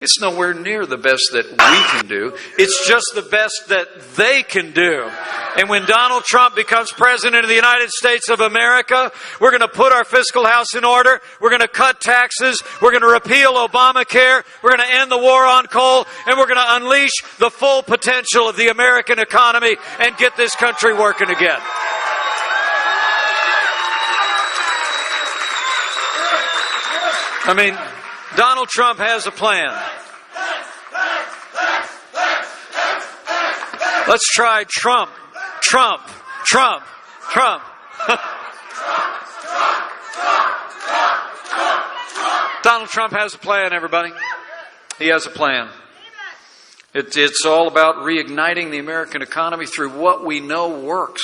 It's nowhere near the best that we can do. It's just the best that they can do. And when Donald Trump becomes president of the United States of America, we're going to put our fiscal house in order. We're going to cut taxes. We're going to repeal Obamacare. We're going to end the war on coal. And we're going to unleash the full potential of the American economy and get this country working again. I mean, Donald Trump has a plan. Let's try Trump. Donald Trump has a plan, everybody. He has a plan. It's all about reigniting the American economy through what we know works,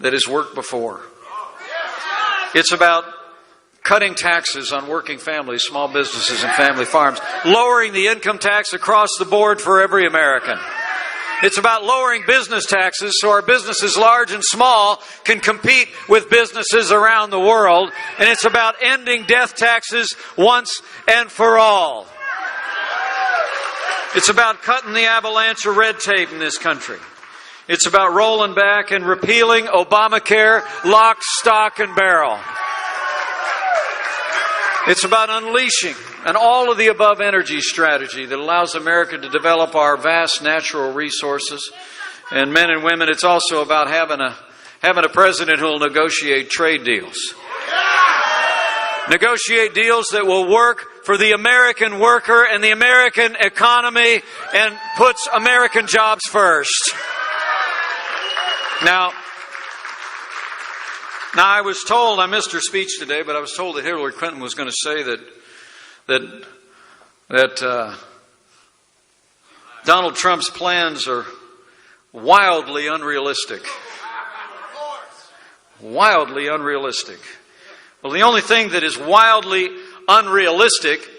that has worked before. It's about cutting taxes on working families, small businesses, and family farms. Lowering the income tax across the board for every American. It's about lowering business taxes so our businesses, large and small, can compete with businesses around the world. And it's about ending death taxes once and for all. It's about cutting the avalanche of red tape in this country. It's about rolling back and repealing Obamacare, lock, stock, and barrel. It's about unleashing an all-of-the-above energy strategy that allows America to develop our vast natural resources. And men and women, it's also about having a president who will negotiate trade deals. Negotiate deals that will work for the American worker and the American economy and puts American jobs first. Now, I was told, I missed her speech today, but I was told that Hillary Clinton was going to say that Donald Trump's plans are wildly unrealistic. Wildly unrealistic. Well, the only thing that is wildly unrealistic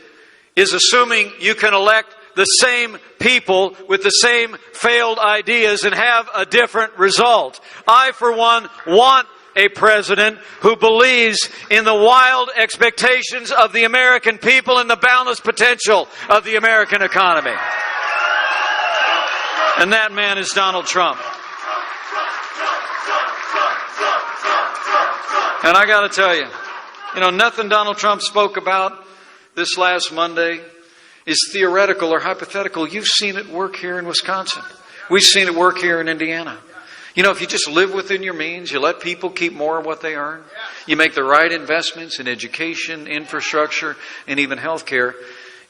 is assuming you can elect the same people with the same failed ideas and have a different result. I, for one, want a president who believes in the wild expectations of the American people and the boundless potential of the American economy. And that man is Donald Trump. And I got to tell you, nothing Donald Trump spoke about this last Monday is theoretical or hypothetical. You've seen it work here in Wisconsin. We've seen it work here in Indiana. If you just live within your means, you let people keep more of what they earn, you make the right investments in education, infrastructure, and even health care,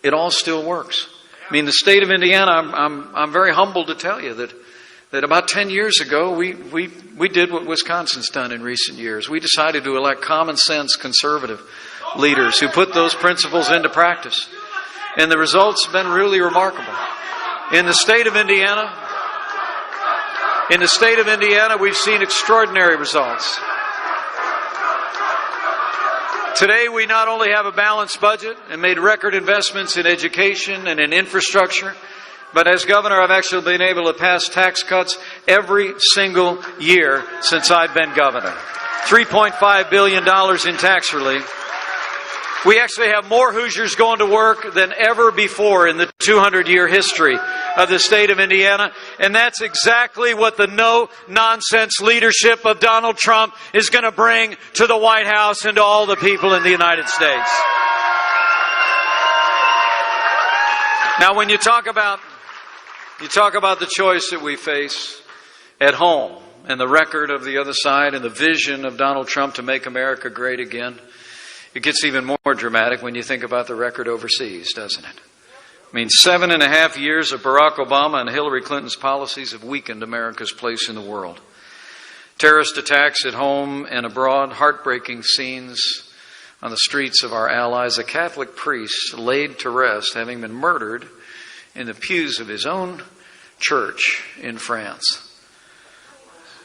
it all still works. I mean, the state of Indiana, I'm very humbled to tell you that about 10 years ago, we did what Wisconsin's done in recent years. We decided to elect common sense conservative leaders who put those principles into practice. And the results have been really remarkable. In the state of Indiana, we've seen extraordinary results. Today, we not only have a balanced budget and made record investments in education and in infrastructure, but as governor, I've actually been able to pass tax cuts every single year since I've been governor. $3.5 billion in tax relief. We actually have more Hoosiers going to work than ever before in the 200-year history of the state of Indiana. And that's exactly what the no-nonsense leadership of Donald Trump is going to bring to the White House and to all the people in the United States. Now, when you talk about the choice that we face at home and the record of the other side and the vision of Donald Trump to make America great again, it gets even more dramatic when you think about the record overseas, doesn't it? I mean, 7.5 years of Barack Obama and Hillary Clinton's policies have weakened America's place in the world. Terrorist attacks at home and abroad, heartbreaking scenes on the streets of our allies, a Catholic priest laid to rest, having been murdered in the pews of his own church in France.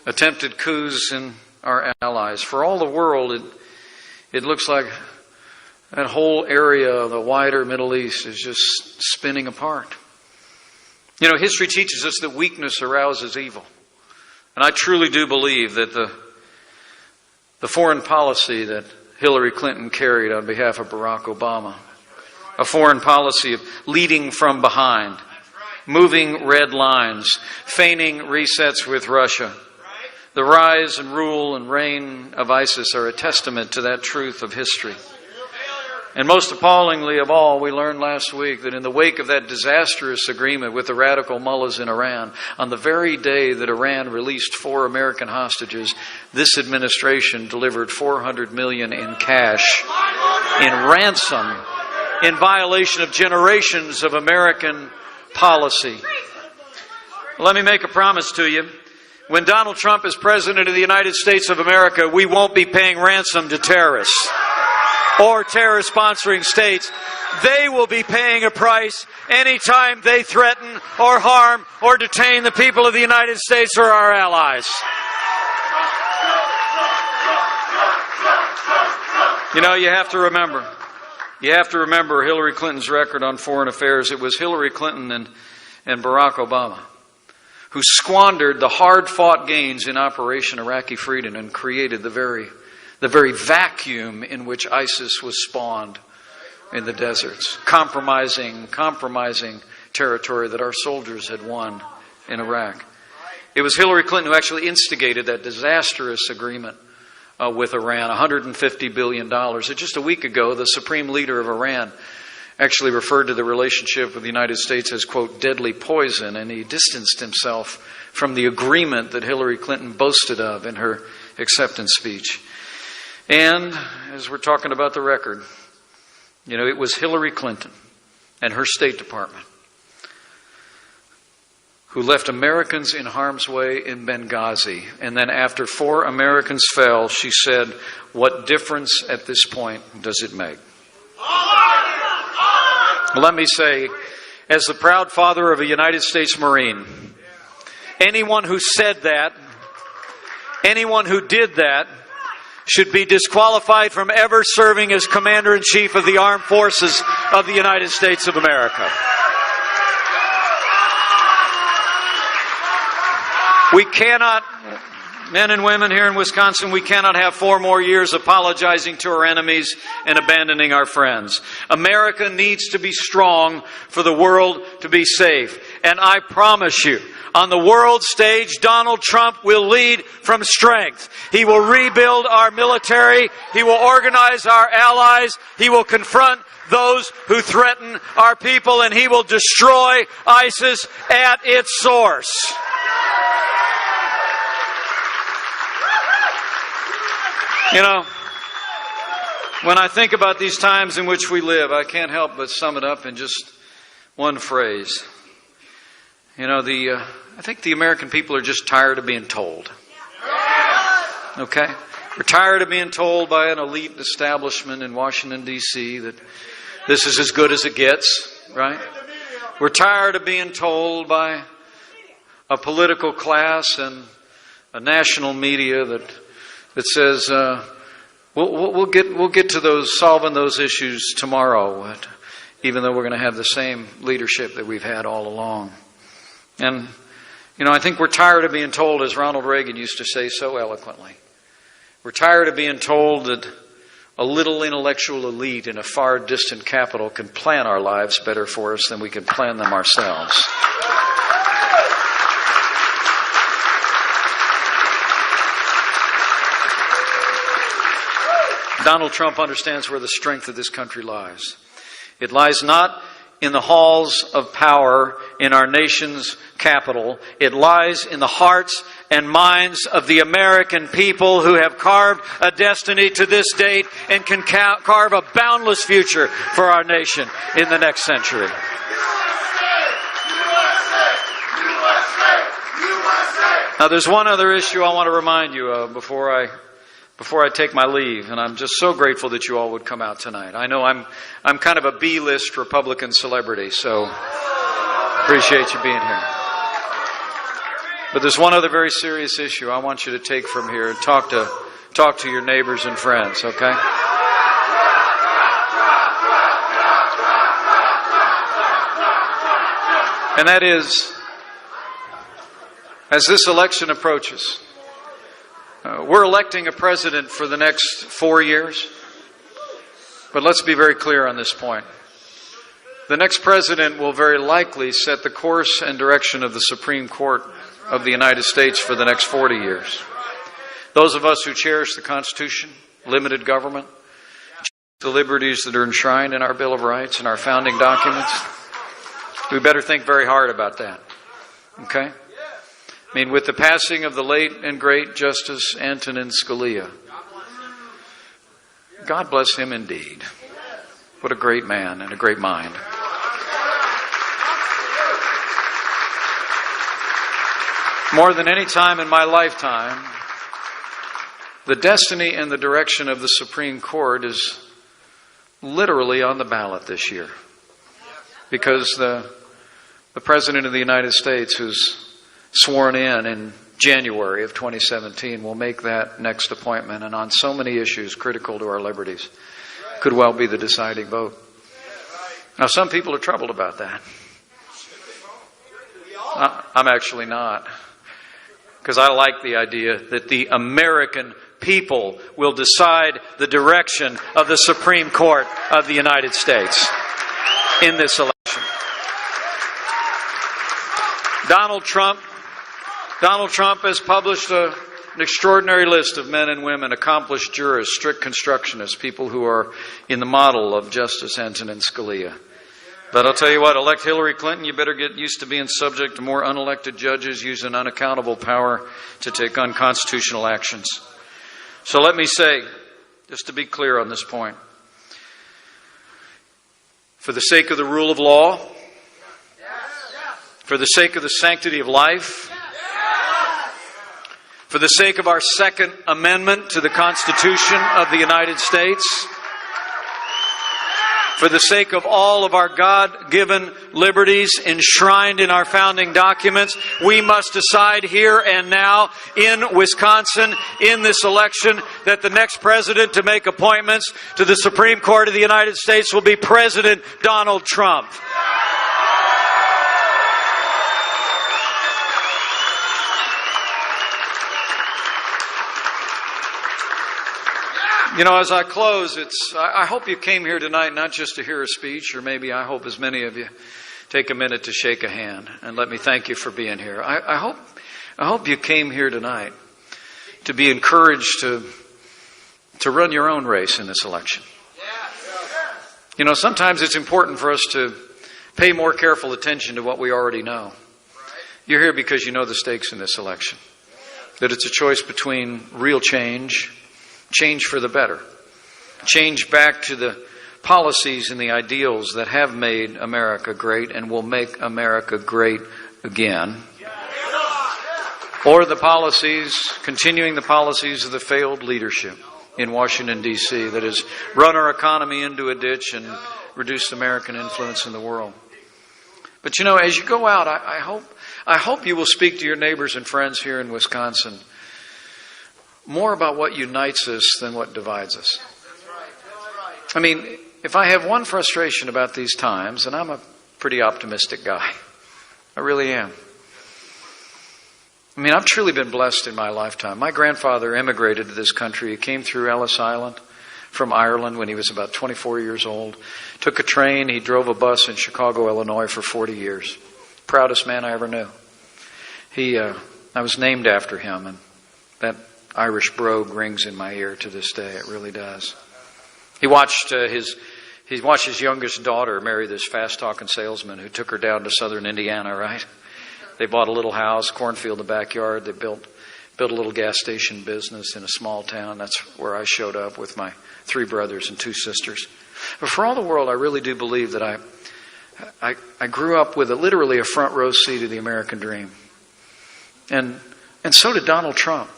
Attempted coups in our allies. For all the world, it looks like that whole area of the wider Middle East is just spinning apart. History teaches us that weakness arouses evil. And I truly do believe that the foreign policy that Hillary Clinton carried on behalf of Barack Obama a foreign policy of leading from behind, moving red lines, feigning resets with Russia. The rise and rule and reign of ISIS are a testament to that truth of history. And most appallingly of all, we learned last week that in the wake of that disastrous agreement with the radical mullahs in Iran, on the very day that Iran released 4 American hostages, this administration delivered $400 million in cash, in ransom, in violation of generations of American policy. Let me make a promise to you. When Donald Trump is President of the United States of America, we won't be paying ransom to terrorists or terrorist-sponsoring states. They will be paying a price anytime they threaten or harm or detain the people of the United States or our allies. You know, you have to remember Hillary Clinton's record on foreign affairs. It was Hillary Clinton and Barack Obama who squandered the hard-fought gains in Operation Iraqi Freedom and created the very vacuum in which ISIS was spawned in the deserts, compromising territory that our soldiers had won in Iraq. It was Hillary Clinton who actually instigated that disastrous agreement with Iran, $150 billion. Just a week ago, the supreme leader of Iran actually referred to the relationship with the United States as, quote, deadly poison, and he distanced himself from the agreement that Hillary Clinton boasted of in her acceptance speech. And as we're talking about the record, you know, it was Hillary Clinton and her State Department who left Americans in harm's way in Benghazi. And then after 4 Americans fell, she said, "What difference at this point does it make?" Let me say, as the proud father of a United States Marine, anyone who said that, anyone who did that, should be disqualified from ever serving as Commander-in-Chief of the Armed Forces of the United States of America. We cannot, men and women here in Wisconsin, we cannot have 4 more years apologizing to our enemies and abandoning our friends. America needs to be strong for the world to be safe. And I promise you, on the world stage, Donald Trump will lead from strength. He will rebuild our military. He will organize our allies. He will confront those who threaten our people, and he will destroy ISIS at its source. You know, when I think about these times in which we live, I can't help but sum it up in just one phrase. You know, I think the American people are just tired of being told. Okay? We're tired of being told by an elite establishment in Washington, D.C. that this is as good as it gets, right? We're tired of being told by a political class and a national media that says we'll get to solving those issues tomorrow, even though we're going to have the same leadership that we've had all along. And you know, I think we're tired of being told, as Ronald Reagan used to say so eloquently, we're tired of being told that a little intellectual elite in a far distant capital can plan our lives better for us than we can plan them ourselves. Donald Trump understands where the strength of this country lies. It lies not in the halls of power in our nation's capital. It lies in the hearts and minds of the American people who have carved a destiny to this date and can carve a boundless future for our nation in the next century. Now, there's one other issue I want to remind you of before I take my leave, and I'm just so grateful that you all would come out tonight. I know I'm kind of a B-list Republican celebrity, so appreciate you being here. But there's one other very serious issue I want you to take from here and talk to your neighbors and friends, okay? And that is, as this election approaches, we're electing a president for the next 4 years. But let's be very clear on this point. The next president will very likely set the course and direction of the Supreme Court of the United States for the next 40 years. Those of us who cherish the Constitution, limited government, the liberties that are enshrined in our Bill of Rights and our founding documents, we better think very hard about that. Okay? I mean, with the passing of the late and great Justice Antonin Scalia, God bless him indeed. What a great man and a great mind. More than any time in my lifetime, the destiny and the direction of the Supreme Court is literally on the ballot this year. Because the President of the United States, who's sworn in January of 2017, will make that next appointment, and on so many issues critical to our liberties, could well be the deciding vote. Now, some people are troubled about that. I'm actually not. Because I like the idea that the American people will decide the direction of the Supreme Court of the United States in this election. Donald Trump has published an extraordinary list of men and women, accomplished jurists, strict constructionists, people who are in the model of Justice Antonin Scalia. But I'll tell you what, elect Hillary Clinton, you better get used to being subject to more unelected judges using unaccountable power to take unconstitutional actions. So let me say, just to be clear on this point, for the sake of the rule of law, for the sake of the sanctity of life, for the sake of our Second Amendment to the Constitution of the United States, for the sake of all of our God-given liberties enshrined in our founding documents, we must decide here and now in Wisconsin, in this election, that the next president to make appointments to the Supreme Court of the United States will be President Donald Trump. You know, as I close, I hope you came here tonight not just to hear a speech, or maybe I hope as many of you take a minute to shake a hand and let me thank you for being here. I hope you came here tonight to be encouraged to run your own race in this election. You know, sometimes it's important for us to pay more careful attention to what we already know. You're here because you know the stakes in this election. That it's a choice between real change for the better, change back to the policies and the ideals that have made America great and will make America great again, or the policies, continuing the policies of the failed leadership in Washington, D.C. that has run our economy into a ditch and reduced American influence in the world. But you know, as you go out, I hope you will speak to your neighbors and friends here in Wisconsin more about what unites us than what divides us. I mean, if I have one frustration about these times, and I'm a pretty optimistic guy, I really am. I mean, I've truly been blessed in my lifetime. My grandfather immigrated to this country. He came through Ellis Island from Ireland when he was about 24 years old. Took a train. He drove a bus in Chicago, Illinois for 40 years. Proudest man I ever knew. I was named after him, and that Irish brogue rings in my ear to this day. It really does. He watched his youngest daughter marry this fast-talking salesman who took her down to southern Indiana, right? They bought a little house, cornfield in the backyard. They built a little gas station business in a small town. That's where I showed up with my 3 brothers and 2 sisters. But for all the world, I really do believe that I grew up with literally a front row seat of the American dream. And so did Donald Trump.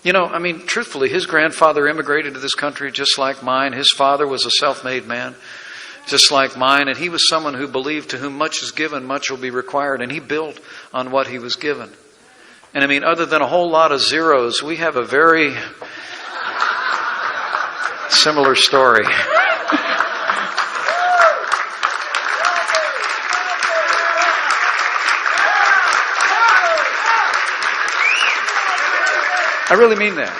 You know, I mean, truthfully, his grandfather immigrated to this country just like mine. His father was a self-made man, just like mine. And he was someone who believed to whom much is given, much will be required. And he built on what he was given. And I mean, other than a whole lot of zeros, we have a very similar story. I really mean that.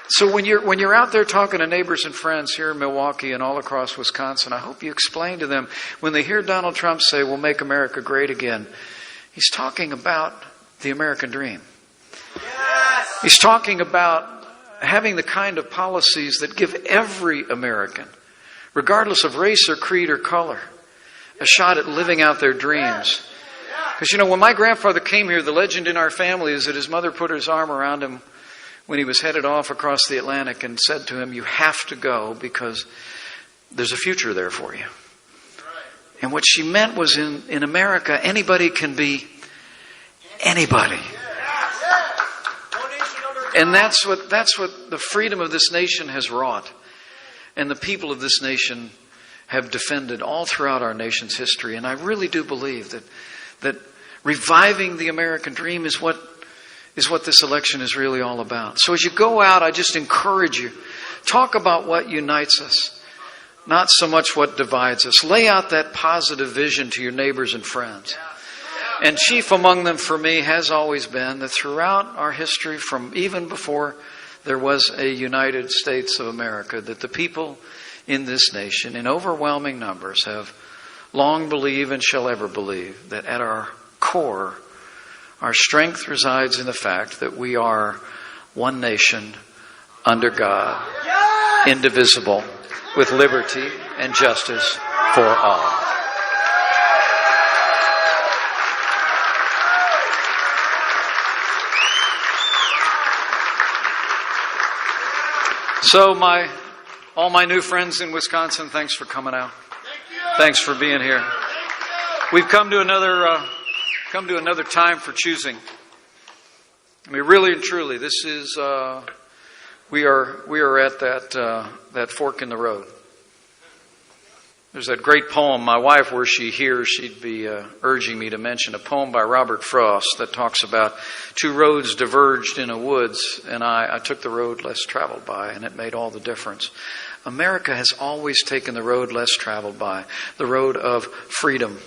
So when you're out there talking to neighbors and friends here in Milwaukee and all across Wisconsin, I hope you explain to them, when they hear Donald Trump say, "We'll make America great again," he's talking about the American dream. Yes! He's talking about having the kind of policies that give every American, regardless of race or creed or color, a shot at living out their dreams. Because, when my grandfather came here, the legend in our family is that his mother put his arm around him when he was headed off across the Atlantic and said to him, "You have to go because there's a future there for you." And what she meant was in America, anybody can be anybody. And that's what the freedom of this nation has wrought. And the people of this nation have defended all throughout our nation's history. And I really do believe that reviving the American dream is what this election is really all about. So as you go out, I just encourage you, talk about what unites us, not so much what divides us. Lay out that positive vision to your neighbors and friends. And chief among them for me has always been that throughout our history, from even before there was a United States of America, that the people in this nation, in overwhelming numbers, have long believed and shall ever believe that at our core, our strength resides in the fact that we are one nation under God, indivisible, with liberty and justice for all. So all my new friends in Wisconsin, thanks for coming out. Thanks for being here. We've come to another time for choosing. I mean, really and truly, this is we are at that fork in the road. There's that great poem. My wife, were she here, she'd be urging me to mention a poem by Robert Frost that talks about two roads diverged in a woods, and I took the road less traveled by, and it made all the difference. America has always taken the road less traveled by, the road of freedom,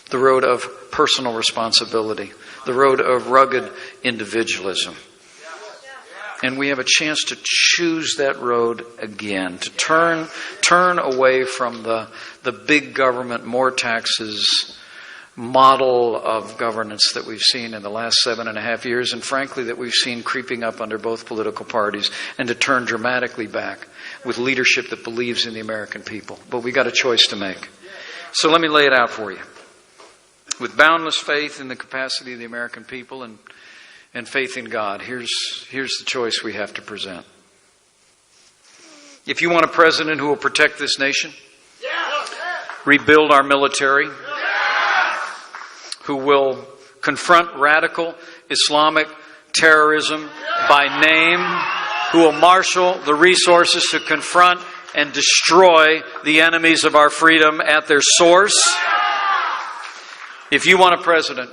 the road of personal responsibility, the road of rugged individualism. And we have a chance to choose that road again, to turn away from the big government, more taxes model of governance that we've seen in the last 7.5 years, and frankly that we've seen creeping up under both political parties, and to turn dramatically back with leadership that believes in the American people. But we got a choice to make. So let me lay it out for you. With boundless faith in the capacity of the American people and faith in God, here's the choice we have to present. If you want a president who will protect this nation, rebuild our military, who will confront radical Islamic terrorism by name, who will marshal the resources to confront and destroy the enemies of our freedom at their source. If you want a president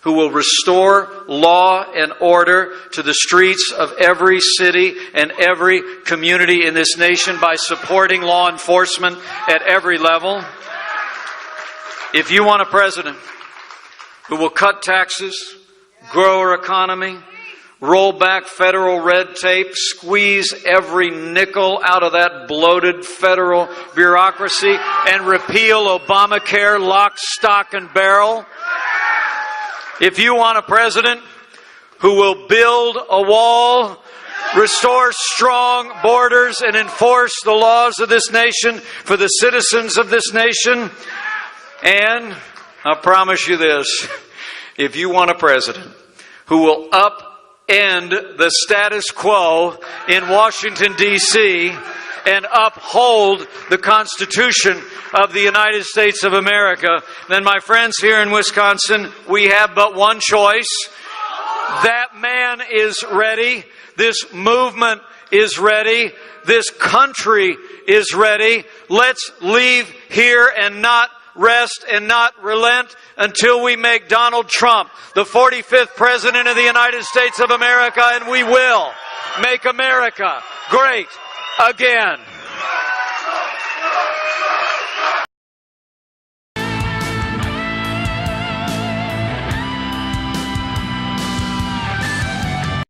who will restore law and order to the streets of every city and every community in this nation by supporting law enforcement at every level. If you want a president who will cut taxes, grow our economy, roll back federal red tape, squeeze every nickel out of that bloated federal bureaucracy, and repeal Obamacare lock, stock, and barrel. If you want a president who will build a wall, restore strong borders, and enforce the laws of this nation for the citizens of this nation, and I'll promise you this, if you want a president who will upend the status quo in Washington, D.C., and uphold the Constitution of the United States of America, then my friends here in Wisconsin, we have but one choice. That man is ready. This movement is ready. This country is ready. Let's leave here and not rest and not relent until we make Donald Trump the 45th President of the United States of America, and we will make America great again.